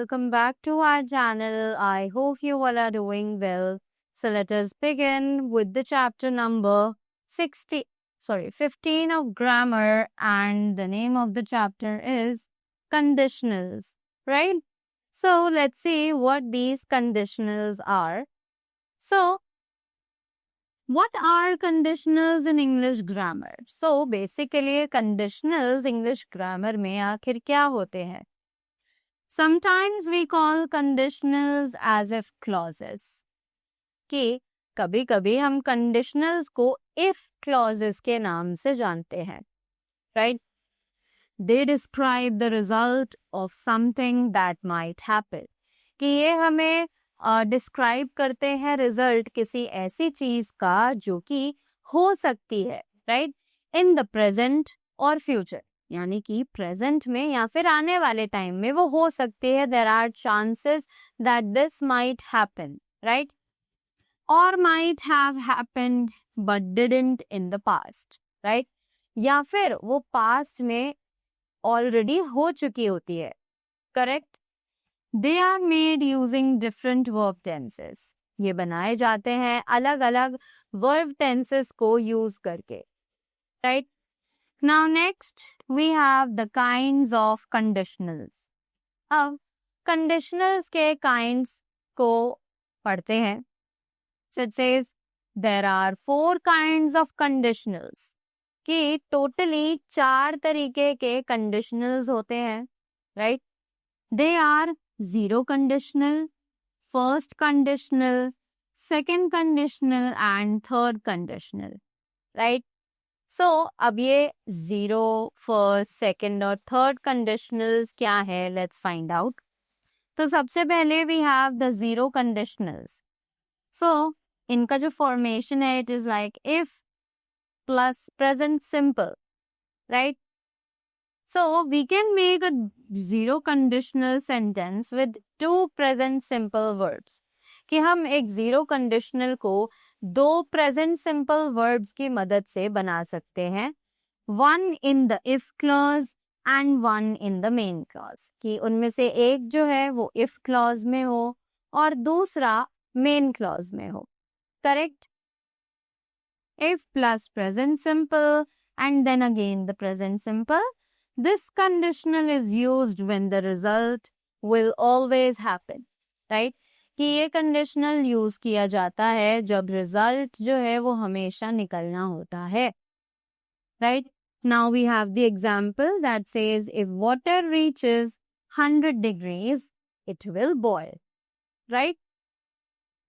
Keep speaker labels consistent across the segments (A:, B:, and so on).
A: welcome back to our channel. I hope you all are doing well. So let us begin with the chapter number 15 of grammar, and the name of the chapter is conditionals, right? So let's see what these conditionals are. So what are conditionals in English grammar? So basically conditionals English grammar में आखिर क्या होते हैं? Sometimes we call conditionals as if clauses. कि कभी कभी हम conditionals को if clauses के नाम से जानते हैं, right? They describe the result of something that might happen. कि ये हमें डिस्क्राइब करते हैं रिजल्ट किसी ऐसी चीज का जो कि हो सकती है, राइट, इन द प्रेजेंट और फ्यूचर, यानी कि प्रेजेंट में या फिर आने वाले टाइम में वो हो सकती है. There are chances that this might happen, right, और might have happened but didn't in the past, right, या फिर वो पास्ट में ऑलरेडी हो चुकी होती है, correct. They are made using different verb tenses. ये बनाए जाते हैं अलग अलग verb tenses को use करके, right? Now next we have the kinds of conditionals. अब conditionals के kinds को पढ़ते हैं. So it says there are 4 kinds of conditionals. कि totally 4 तरीके के conditionals होते हैं, right? They are zero conditional, first conditional, second conditional and third conditional, right? So अब ये zero, first, second और third conditionals क्या है? Let's find out. तो सबसे पहले we have the zero conditionals. So इनका जो formation है, it is like if plus present simple, right? So we can make a zero conditional sentence with 2 present simple verbs. कि हम एक zero conditional को 2 present simple verbs की मदद से बना सकते हैं. One in the if clause and one in the main clause. कि उनमें से एक जो है वो if clause में हो और दूसरा main clause में हो. Correct? If plus present simple and then again the present simple. This conditional is used when the result will always happen, right? कि ये conditional use किया जाता है जब result जो है वो हमेशा निकलना होता है, right? Now we have the example that says if water reaches 100 degrees, it will boil, right?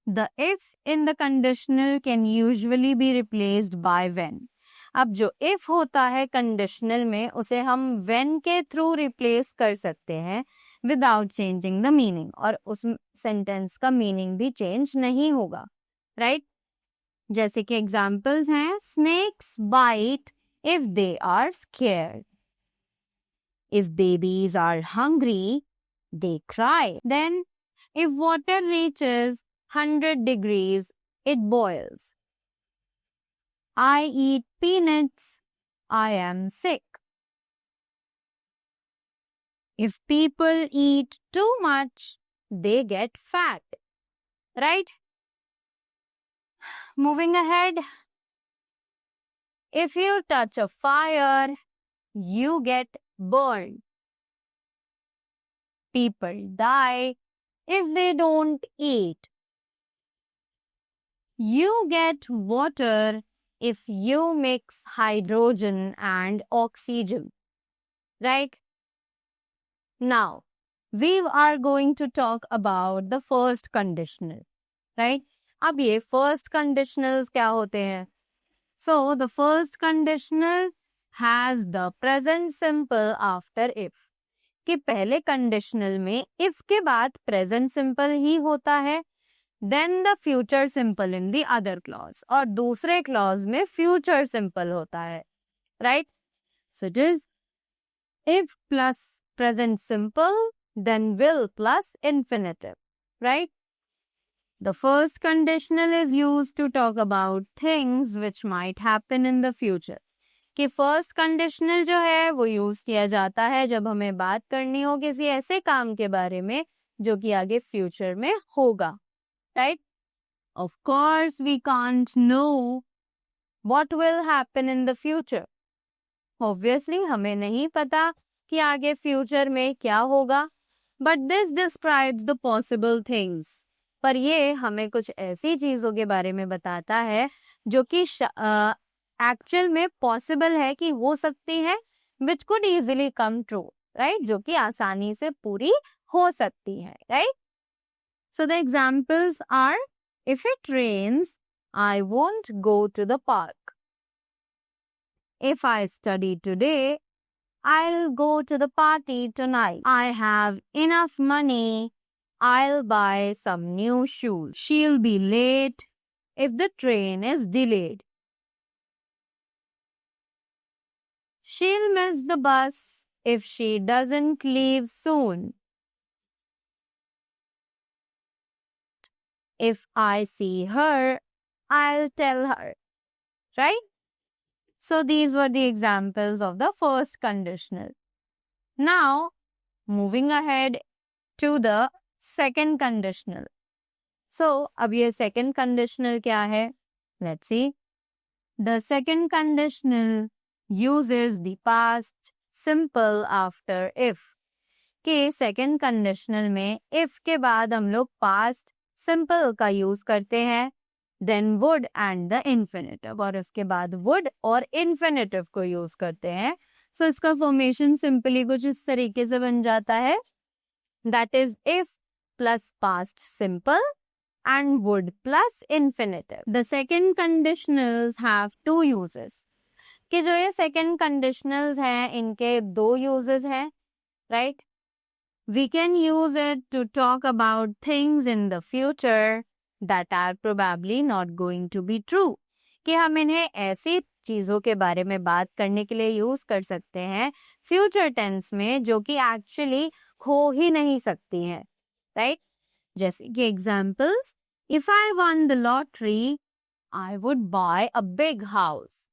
A: The if in the conditional can usually be replaced by when. अब जो if होता है कंडीशनल में उसे हम when के थ्रू रिप्लेस कर सकते हैं विदाउट चेंजिंग द मीनिंग, और उस सेंटेंस का मीनिंग भी चेंज नहीं होगा, राइट? जैसे कि एग्जांपल्स हैं, snakes bite if they are scared, if babies are hungry they cry, then if water reaches 100 degrees it boils. I eat peanuts, I am sick. If people eat too much, they get fat. Right? Moving ahead. If you touch a fire, you get burned. People die if they don't eat. You get water if you mix hydrogen and oxygen, right? Now, we are going to talk about the first conditional, right? अब ये first conditionals क्या होते हैं? So, the first conditional has the present simple after if. कि पहले conditional में if के बाद present simple ही होता है, then the future simple in the other clause, और दूसरे clause में future simple होता है, right? So it is if plus present simple, then will plus infinitive, right? The first conditional is used to talk about things which might happen in the future. कि first conditional जो है वो use किया जाता है जब हमें बात करनी हो किसी ऐसे काम के बारे में जो कि आगे फ्यूचर में होगा, right? Of course we can't know what will happen in the future. Obviously हमें नहीं पता कि आगे फ्यूचर में क्या होगा, but this describes the possible things. पर ये हमें कुछ ऐसी चीजों के बारे में बताता है जो कि एक्चुअल में पॉसिबल है कि हो सकती है, which could easily come true, right? जो कि आसानी से पूरी हो सकती है, right? So the examples are, if it rains I won't go to the park. If I study today, I'll go to the party tonight. I have enough money. I'll buy some new shoes. She'll be late if the train is delayed. She'll miss the bus if she doesn't leave soon. If I see her, I'll tell her. Right? So these were the examples of the first conditional. Now, moving ahead to the second conditional. So, अब ये second conditional क्या है? Let's see. The second conditional uses the past simple after if. कि second conditional में if के बाद हम लोग past simple का use करते हैं, then would and the infinitive, और उसके बाद would और infinitive को use करते हैं. So इसका formation simply कुछ इस तरीके से बन जाता है, that is if plus past simple and would plus infinitive. The second conditionals have two uses. कि जो ये second conditionals हैं इनके दो uses हैं, right? We can use it to talk about things in the future that are probably not going to be true. कि हम इन्हें ऐसी चीजों के बारे में बात करने के लिए यूज कर सकते हैं फ्यूचर टेंस में जो कि एक्चुअली हो ही नहीं सकती हैं, राइट? जैसे कि examples, if I won the lottery I would buy a big house.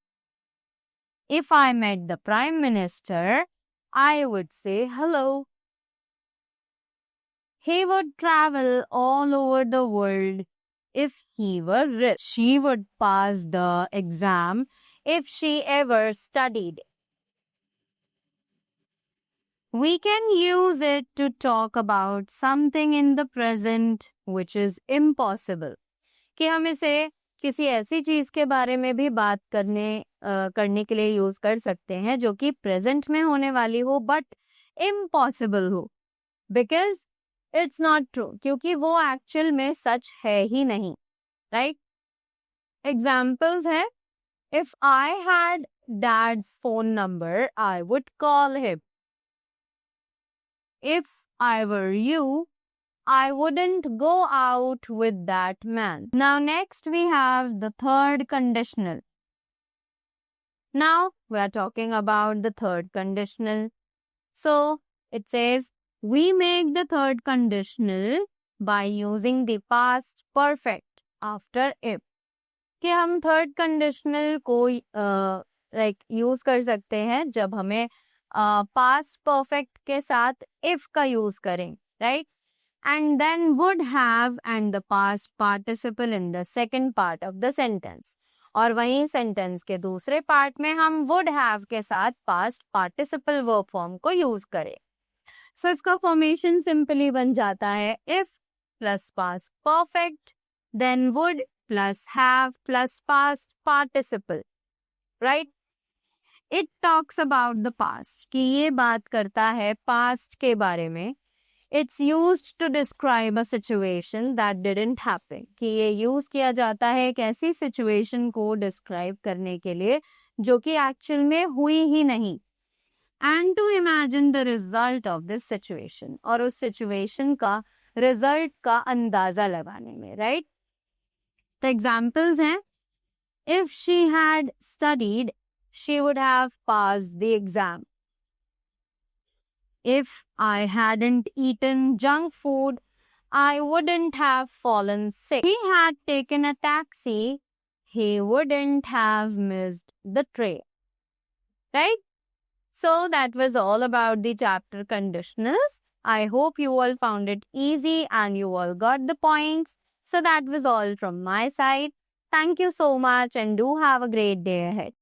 A: If I met the prime minister I would say hello. He would travel all over the world if he were rich. She would pass the exam if she ever studied. We can use it to talk about something in the present which is impossible. कि हम इसे किसी ऐसी चीज के बारे में भी बात करने के लिए यूज कर सकते हैं जो कि प्रेजेंट में होने वाली हो बट इम्पॉसिबल हो, बिकॉज इट्स नॉट ट्रू, क्योंकि वो एक्चुअल में सच है ही नहीं, राइट? एग्जाम्पल्स है, if I had dad's phone number I would call him. If I were you I wouldn't go out with that man. Now next we have the third conditional. Now we are talking about the third conditional. So it says we make the third conditional by using the past perfect after if. कि हम third conditional को use कर सकते हैं जब हमें past perfect के साथ if का use करें, right? And then would have and the past participle in the second part of the sentence. और वहीं sentence के दूसरे part में हम would have के साथ past participle verb form को use करें. So इसका formation simply बन जाता है if plus past perfect, then would plus have plus past participle, right? It talks about the past, कि ये बात करता है past के बारे में. It's used to describe a situation that didn't happen. कि ये यूज किया जाता है एक ऐसी सिचुएशन को डिस्क्राइब करने के लिए जो कि एक्चुअल में हुई ही नहीं. And to imagine the result of this situation, और उस सिचुएशन का रिजल्ट का अंदाजा लगाने में, राइट? तो एग्जाम्पल्स हैं, if she had studied, she would have passed the exam. If I hadn't eaten junk food, I wouldn't have fallen sick. He had taken a taxi, he wouldn't have missed the train. Right? So that was all about the chapter conditionals. I hope you all found it easy and you all got the points. So that was all from my side. Thank you so much and do have a great day ahead.